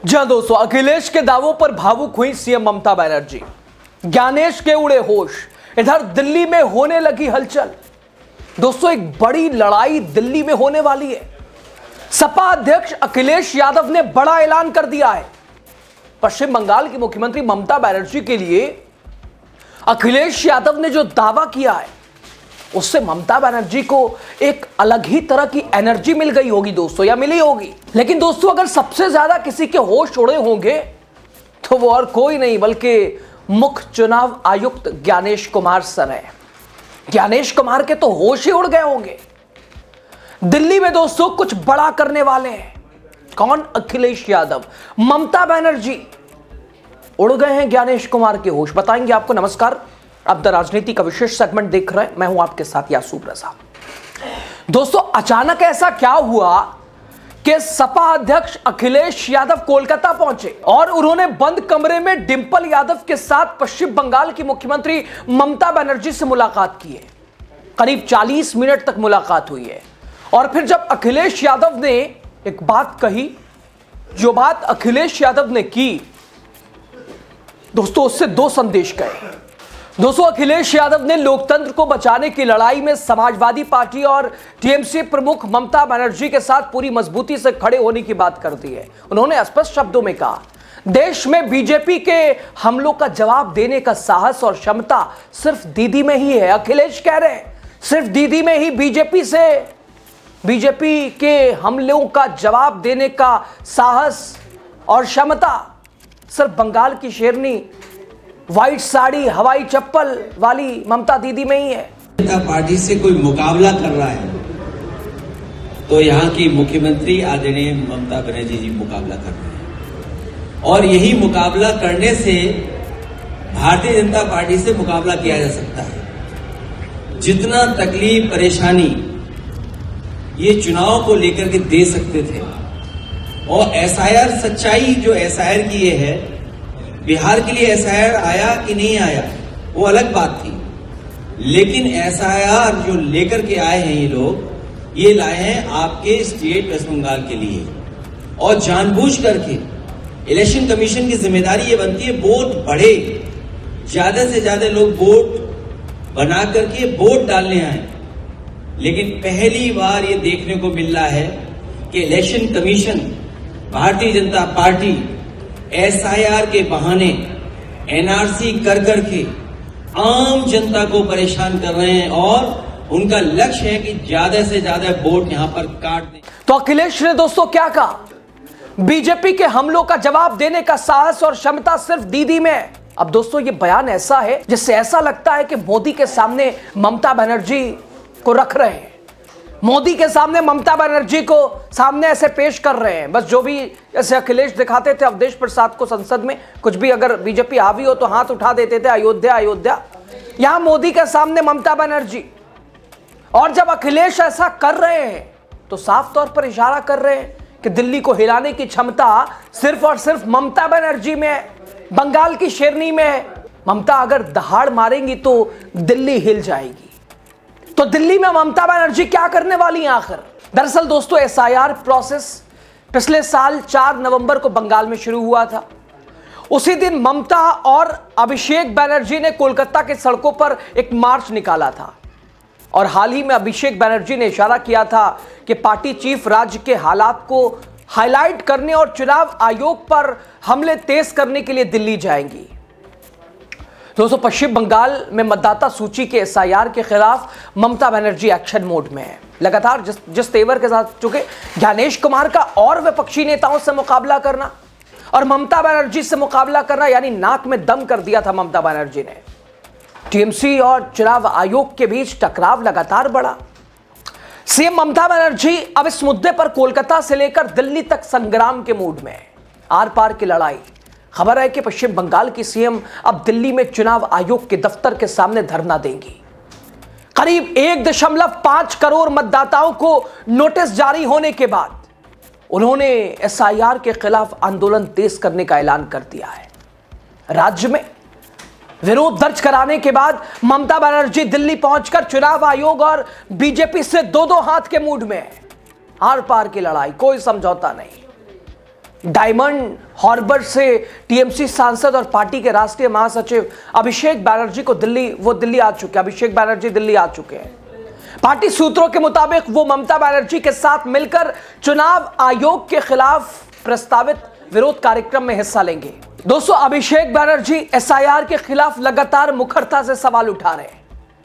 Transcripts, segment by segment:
जहां दोस्तों अखिलेश के दावों पर भावुक हुई सीएम ममता बनर्जी। ज्ञानेश के उड़े होश। इधर दिल्ली में होने लगी हलचल। दोस्तों एक बड़ी लड़ाई दिल्ली में होने वाली है। सपा अध्यक्ष अखिलेश यादव ने बड़ा ऐलान कर दिया है। पश्चिम बंगाल की मुख्यमंत्री ममता बनर्जी के लिए अखिलेश यादव ने जो दावा किया है उससे ममता बनर्जी को एक अलग ही तरह की एनर्जी मिल गई होगी दोस्तों, या मिली होगी। लेकिन दोस्तों अगर सबसे ज्यादा किसी के होश उड़े होंगे तो वो और कोई नहीं बल्कि मुख्य चुनाव आयुक्त ज्ञानेश कुमार सर है। ज्ञानेश कुमार के तो होश ही उड़ गए होंगे। दिल्ली में दोस्तों कुछ बड़ा करने वाले हैं। कौन? अखिलेश यादव, ममता बनर्जी। उड़ गए हैं ज्ञानेश कुमार के होश, बताएंगे आपको। नमस्कार, आप द राजनीति का विशेष सेगमेंट देख रहे हैं। मैं हूं आपके साथ यासूब रजा। दोस्तों अचानक ऐसा क्या हुआ कि सपा अध्यक्ष अखिलेश यादव कोलकाता पहुंचे और उन्होंने बंद कमरे में डिंपल यादव के साथ पश्चिम बंगाल की मुख्यमंत्री ममता बनर्जी से मुलाकात की है। करीब 40 मिनट तक मुलाकात हुई है। और फिर जब अखिलेश यादव ने एक बात कही, जो बात अखिलेश यादव ने की दोस्तों, उससे दो संदेश गए। दोस्तों अखिलेश यादव ने लोकतंत्र को बचाने की लड़ाई में समाजवादी पार्टी और टीएमसी प्रमुख ममता बनर्जी के साथ पूरी मजबूती से खड़े होने की बात कर दी है। उन्होंने स्पष्ट शब्दों में कहा, देश में बीजेपी के हमलों का जवाब देने का साहस और क्षमता सिर्फ दीदी में ही है। अखिलेश कह रहे हैं सिर्फ दीदी में ही बीजेपी के हमलों का जवाब देने का साहस और क्षमता सिर्फ बंगाल की शेरनी, व्हाइट साड़ी, हवाई चप्पल वाली ममता दीदी में ही है। जनता पार्टी से कोई मुकाबला कर रहा है तो यहाँ की मुख्यमंत्री आदरणीय ममता बनर्जी जी मुकाबला कर रहे हैं, और यही मुकाबला करने से भारतीय जनता पार्टी से मुकाबला किया जा सकता है। जितना तकलीफ परेशानी ये चुनाव को लेकर के दे सकते थे, और एसआईआर सच्चाई जो एसआईआर की ये है, बिहार के लिए एसआईआर आया कि नहीं आया वो अलग बात थी, लेकिन एसआईआर जो लेकर के आए हैं ये लोग, ये लाए हैं आपके स्टेट वेस्ट बंगाल के लिए। और जानबूझ करके इलेक्शन कमीशन की जिम्मेदारी ये बनती है वोट बढ़े, ज्यादा से ज्यादा लोग वोट बना करके वोट डालने आए। लेकिन पहली बार ये देखने को मिल रहा है कि election commission, Bharatiya Janata party SIR के बहाने एनआरसी कर करके आम जनता को परेशान कर रहे हैं, और उनका लक्ष्य है कि ज्यादा से ज्यादा वोट यहां पर काट दें। तो अखिलेश ने दोस्तों क्या कहा? बीजेपी के हमलों का जवाब देने का साहस और क्षमता सिर्फ दीदी में है। अब दोस्तों ये बयान ऐसा है जिससे ऐसा लगता है कि मोदी के सामने ममता बनर्जी को रख रहे हैं, मोदी के सामने ममता बनर्जी को सामने ऐसे पेश कर रहे हैं। बस जो भी ऐसे अखिलेश दिखाते थे अवधेश प्रसाद को संसद में, कुछ भी अगर बीजेपी हावी हो तो हाथ उठा देते थे, अयोध्या अयोध्या। यहां मोदी के सामने ममता बनर्जी। और जब अखिलेश ऐसा कर रहे हैं तो साफ तौर पर इशारा कर रहे हैं कि दिल्ली को हिलाने की क्षमता सिर्फ और सिर्फ ममता बनर्जी में है, बंगाल की शेरनी में है। ममता अगर दहाड़ मारेंगी तो दिल्ली हिल जाएगी। तो दिल्ली में ममता बनर्जी क्या करने वाली हैं आखिर? दरअसल दोस्तों एसआईआर प्रोसेस पिछले साल 4 नवंबर को बंगाल में शुरू हुआ था। उसी दिन ममता और अभिषेक बनर्जी ने कोलकाता के सड़कों पर एक मार्च निकाला था। और हाल ही में अभिषेक बनर्जी ने इशारा किया था कि पार्टी चीफ राज्य के हालात को हाईलाइट करने और चुनाव आयोग पर हमले तेज करने के लिए दिल्ली जाएंगी। दोस्तों पश्चिम बंगाल में मतदाता सूची के एसआईआर के खिलाफ ममता बनर्जी एक्शन मोड में है। लगातार जिस तेवर के साथ चुके ज्ञानेश कुमार का और विपक्षी नेताओं से मुकाबला करना और ममता बनर्जी से मुकाबला करना, यानी नाक में दम कर दिया था ममता बनर्जी ने। टीएमसी और चुनाव आयोग के बीच टकराव लगातार बढ़ा। सीएम ममता बनर्जी अब इस मुद्दे पर कोलकाता से लेकर दिल्ली तक संग्राम के मूड में है। आर पार की लड़ाई। खबर है कि पश्चिम बंगाल की सीएम अब दिल्ली में चुनाव आयोग के दफ्तर के सामने धरना देंगी। करीब 1.5 करोड़ मतदाताओं को नोटिस जारी होने के बाद उन्होंने एसआईआर के खिलाफ आंदोलन तेज करने का ऐलान कर दिया है। राज्य में विरोध दर्ज कराने के बाद ममता बनर्जी दिल्ली पहुंचकर चुनाव आयोग और बीजेपी से दो हाथ के मूड में है। आर पार की लड़ाई, कोई समझौता नहीं। डायमंड हार्बर से टीएमसी सांसद और पार्टी के राष्ट्रीय महासचिव अभिषेक बैनर्जी को दिल्ली आ चुके हैं। अभिषेक बैनर्जी दिल्ली आ चुके हैं। पार्टी सूत्रों के मुताबिक वो ममता बनर्जी के साथ मिलकर चुनाव आयोग के खिलाफ प्रस्तावित विरोध कार्यक्रम में हिस्सा लेंगे। दोस्तों, अभिषेक बैनर्जी एसआईआर के खिलाफ लगातार मुखरता से सवाल उठा रहे हैं।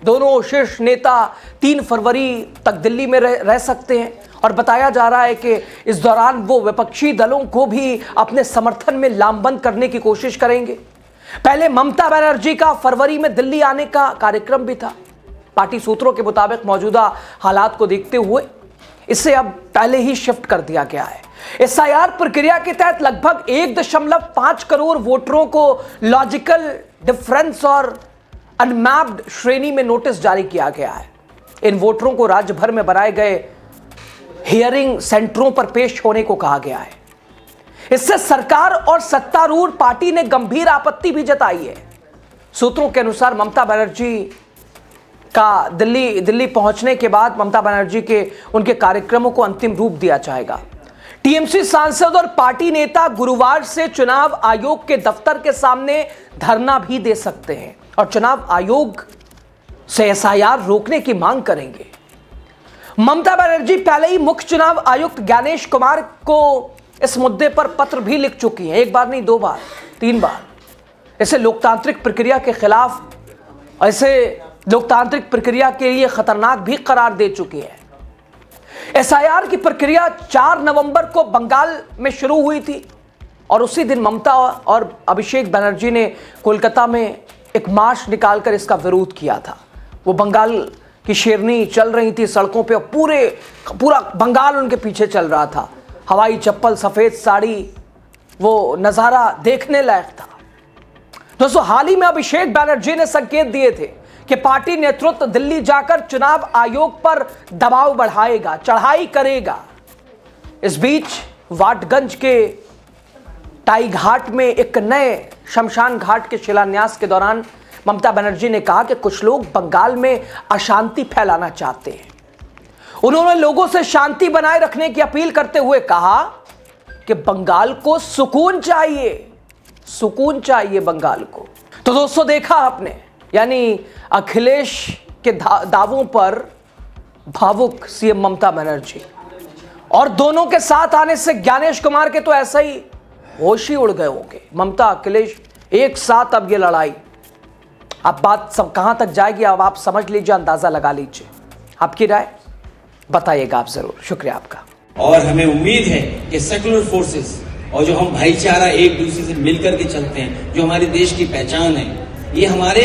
दोनों शीर्ष नेता 3 फरवरी तक दिल्ली में रह सकते हैं और बताया जा रहा है कि इस दौरान वो विपक्षी दलों को भी अपने समर्थन में लामबंद करने की कोशिश करेंगे। पहले ममता बनर्जी का फरवरी में दिल्ली आने का कार्यक्रम भी था। पार्टी सूत्रों के मुताबिक मौजूदा हालात को देखते हुए इसे अब पहले ही शिफ्ट कर दिया गया है। एसआईआर प्रक्रिया के तहत लगभग 1.5 करोड़ वोटरों को लॉजिकल डिफरेंस और अनमैप्ड श्रेणी में नोटिस जारी किया गया है। इन वोटरों को राज्य भर में बनाए गए हियरिंग सेंटरों पर पेश होने को कहा गया है। इससे सरकार और सत्तारूढ़ पार्टी ने गंभीर आपत्ति भी जताई है। सूत्रों के अनुसार ममता बनर्जी का दिल्ली पहुंचने के बाद ममता बनर्जी के उनके कार्यक्रमों को अंतिम रूप दिया जाएगा। टीएमसी सांसद और पार्टी नेता गुरुवार से चुनाव आयोग के दफ्तर के सामने धरना भी दे सकते हैं और चुनाव आयोग से एसआईआर रोकने की मांग करेंगे। ममता बनर्जी पहले ही मुख्य चुनाव आयुक्त ज्ञानेश कुमार को इस मुद्दे पर पत्र भी लिख चुकी हैं। 1 बार नहीं, 2 बार, 3 बार। इसे लोकतांत्रिक प्रक्रिया के खिलाफ, ऐसे लोकतांत्रिक प्रक्रिया के लिए खतरनाक भी करार दे चुकी है। एसआईआर की प्रक्रिया 4 नवंबर को बंगाल में शुरू हुई थी और उसी दिन ममता और अभिषेक बनर्जी ने कोलकाता में एक मार्च निकालकर इसका विरोध किया था। वो बंगाल की शेरनी चल रही थी सड़कों पे, पूरा बंगाल उनके पीछे चल रहा था। हवाई चप्पल, सफेद साड़ी, वो नजारा देखने लायक था। दोस्तों, हाल ही में अभिषेक बनर्जी ने संकेत दिए थे कि पार्टी नेतृत्व दिल्ली जाकर चुनाव आयोग पर दबाव बढ़ाएगा, चढ़ाई करेगा। इस बीच वाटगंज के टाई घाट में एक नए शमशान घाट के शिलान्यास के दौरान ममता बनर्जी ने कहा कि कुछ लोग बंगाल में अशांति फैलाना चाहते हैं। उन्होंने लोगों से शांति बनाए रखने की अपील करते हुए कहा कि बंगाल को सुकून चाहिए बंगाल को। तो दोस्तों, देखा आपने, यानी अखिलेश के दावों पर भावुक सीएम ममता बनर्जी और दोनों के साथ आने से ज्ञानेश कुमार के तो ऐसा ही होश ही उड़ गए होंगे। ममता, अखिलेश एक साथ, अब ये लड़ाई, अब बात सब कहां तक जाएगी अब आप समझ लीजिए, अंदाजा लगा लीजिए। आपकी राय बताइएगा आप जरूर। शुक्रिया आपका। और हमें उम्मीद है कि सेकुलर फोर्सेस और जो हम भाईचारा एक दूसरे से मिलकर के चलते हैं, जो हमारे देश की पहचान है, ये हमारे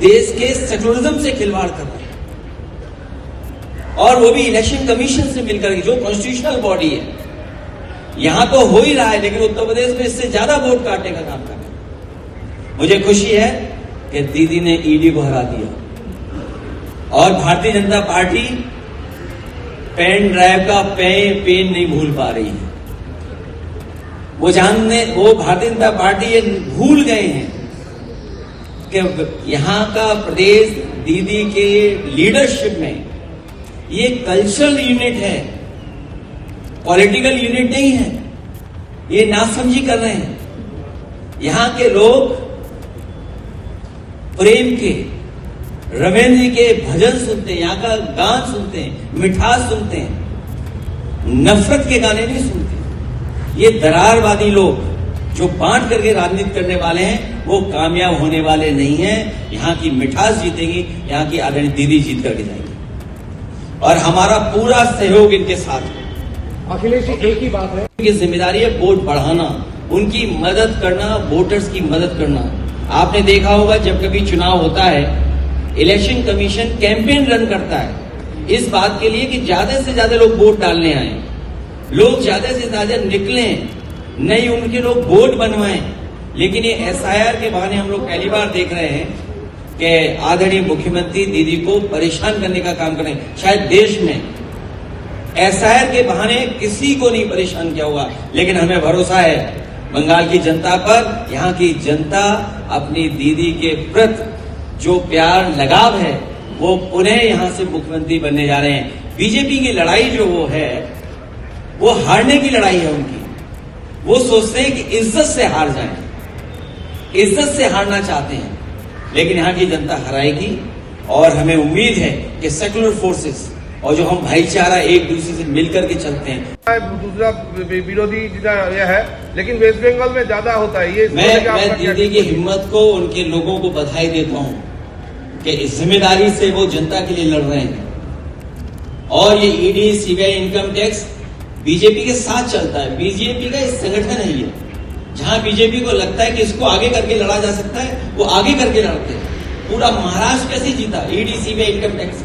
देश के सेकुलरिज्म से खिलवाड़ कर रहे हैं। और वो भी इलेक्शन कमीशन से मिलकर के, जो कॉन्स्टिट्यूशनल बॉडी है। यहां तो हो ही रहा है, लेकिन उत्तर प्रदेश में इससे ज्यादा वोट काटने का काम कर रहे हैं। मुझे खुशी है कि दीदी ने ईडी को हरा दिया और Bharatiya Janata party pen drive का पेन नहीं भूल पा रही है। वो भारतीय जनता पार्टी ये भूल गए हैं कि यहां का प्रदेश दीदी के लीडरशिप में ये कल्चरल यूनिट है, पॉलिटिकल यूनिट नहीं है। ये नासमझी कर रहे हैं। यहां के लोग प्रेम के, रविंद्र जी के भजन सुनते हैं, यहां का गान सुनते हैं, मिठास सुनते हैं, नफरत के गाने नहीं सुनते। ये दरारवादी लोग जो बांट करके राजनीति करने वाले हैं, वो कामयाब होने वाले नहीं हैं। यहां की मिठास जीतेगी, यहां की आदरणीय दीदी जीत करके जाएगी और हमारा पूरा सहयोग इनके साथ है। अखिलेश जी, एक ही बात है, उनकी जिम्मेदारी है वोट बढ़ाना, उनकी मदद करना, वोटर्स की मदद करना। आपने देखा होगा जब कभी चुनाव होता है, इलेक्शन कमीशन कैंपेन रन करता है इस बात के लिए कि ज्यादा से ज्यादा लोग वोट डालने आए, लोग ज्यादा से ज्यादा निकलें, नई उम्र के लोग वोट बनवाएं। लेकिन ये एसआईआर के बहाने हम लोग पहली बार देख रहे हैं कि आदरणीय मुख्यमंत्री दीदी को परेशान करने का काम करें। शायद देश में एसआईआर के बहाने किसी को नहीं परेशान किया होगा, लेकिन हमें भरोसा है बंगाल की जनता पर। यहाँ की जनता अपनी दीदी के प्रति जो प्यार लगाव है, वो पुनः यहाँ से मुख्यमंत्री बनने जा रहे हैं। बीजेपी की लड़ाई जो वो है, वो हारने की लड़ाई है उनकी। वो सोचते हैं कि इज्जत से हार जाएं, इज्जत से हारना चाहते हैं, लेकिन यहां की जनता हराएगी। और हमें उम्मीद है कि सेकुलर फोर्सेस और जो हम भाईचारा एक दूसरे से मिलकर के चलते हैं। दूसरा विरोधी जितना यह है, लेकिन वेस्ट बंगाल में ज्यादा होता है ये। मैं दीदी की हिम्मत को, उनके लोगों को बधाई देता हूं कि इस जिम्मेदारी से वो जनता के लिए लड़ रहे हैं। और ये ED, CBI, income tax BJP के साथ चलता है। बीजेपी का एक संगठन है ये, जहां बीजेपी को लगता है कि इसको आगे करके लड़ा जा सकता है, वो आगे करके लड़ते हैं। पूरा महाराष्ट्र कैसे जीता ईडी, सीबीआई, इनकम टैक्स।